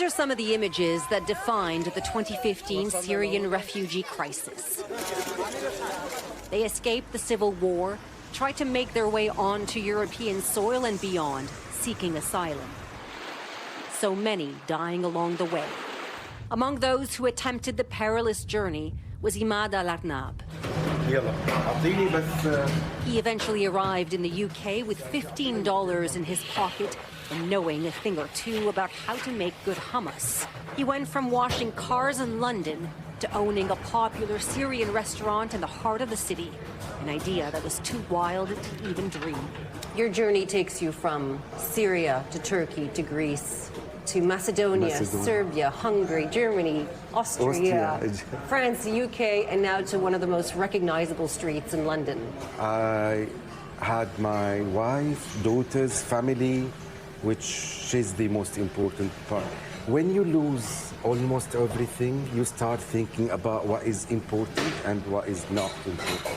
These are some of the images that defined the 2015 Syrian refugee crisis. They escaped the civil war, tried to make their way onto European soil and beyond, seeking asylum. So many dying along the way. Among those who attempted the perilous journey was Imad al-Arnab. He eventually arrived in the UK with $15 in his pocket and knowing a thing or two about how to make good hummus. He went from washing cars in London to owning a popular Syrian restaurant in the heart of the city, an idea that was too wild to even dream. Your journey takes you from Syria to Turkey to Greece to Macedonia, Serbia, Hungary, Germany, Austria, France, the UK, and now to one of the most recognizable streets in London. I had my wife, daughters, family, which is the most important part. When you lose almost everything, you start thinking about what is important and what is not important.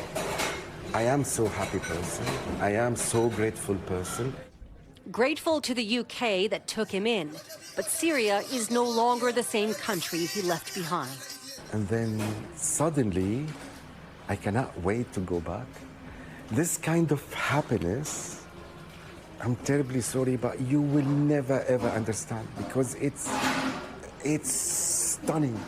I am so happy person. I am so grateful person. Grateful to the UK that took him in, but Syria is no longer the same country he left behind. And then suddenly, I cannot wait to go back. This kind of happiness, I'm terribly sorry, but you will never ever understand, because it's stunning.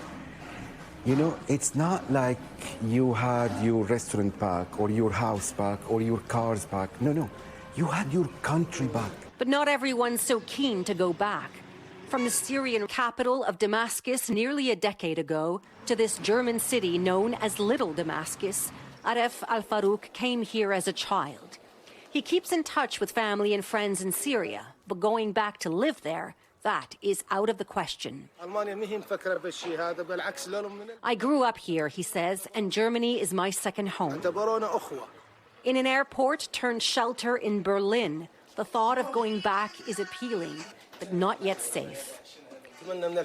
You know, it's not like you had your restaurant back or your house back or your cars back. No, no, you had your country back. But not everyone's so keen to go back. From the Syrian capital of Damascus nearly a decade ago to this German city known as Little Damascus, Aref al-Farouk came here as a child. He keeps in touch with family and friends in Syria, but going back to live there, that is out of the question. I grew up here, he says, and Germany is my second home. In an airport turned shelter in Berlin, the thought of going back is appealing, but not yet safe.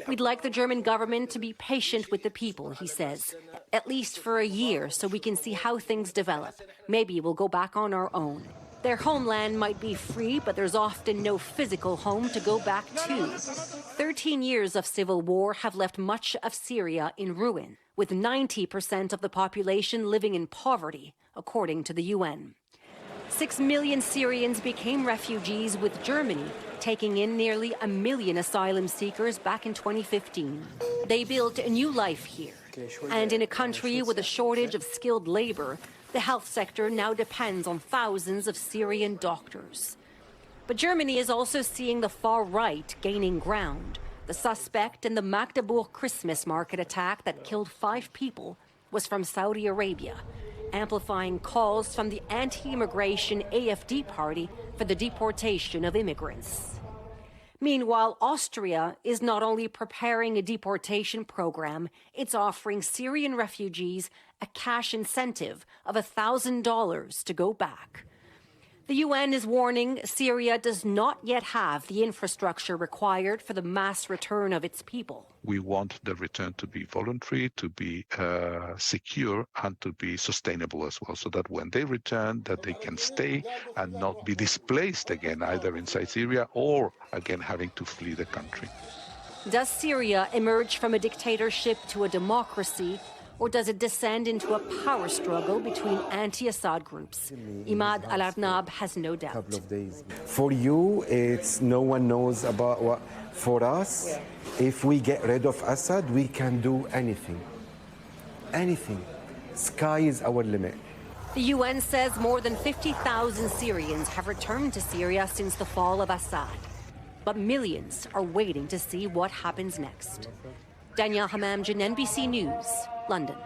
We'd like the German government to be patient with the people, he says, at least for a year so we can see how things develop. Maybe we'll go back on our own. Their homeland might be free, but there's often no physical home to go back to. 13 years of civil war have left much of Syria in ruin, with 90% of the population living in poverty, according to the UN. 6 million Syrians became refugees, with Germany taking in nearly 1 million asylum seekers back in 2015. They built a new life here. And in a country with a shortage of skilled labor, the health sector now depends on thousands of Syrian doctors. But Germany is also seeing the far right gaining ground. The suspect in the Magdeburg Christmas market attack that killed 5 people was from Saudi Arabia, amplifying calls from the anti-immigration AfD party for the deportation of immigrants. Meanwhile, Austria is not only preparing a deportation program, it's offering Syrian refugees a cash incentive of $1,000 to go back. The UN is warning Syria does not yet have the infrastructure required for the mass return of its people. We want the return to be voluntary, to be secure, and to be sustainable as well, so that when they return, that they can stay and not be displaced again, either inside Syria or again having to flee the country. Does Syria emerge from a dictatorship to a democracy, or does it descend into a power struggle between anti-Assad groups? Imad al-Arnab has no doubt. For you, it's no one knows about what. For us, if we get rid of Assad, we can do anything. Anything. Sky is our limit. The UN says more than 50,000 Syrians have returned to Syria since the fall of Assad. But millions are waiting to see what happens next. Daniele Hamamdjian, NBC News, London.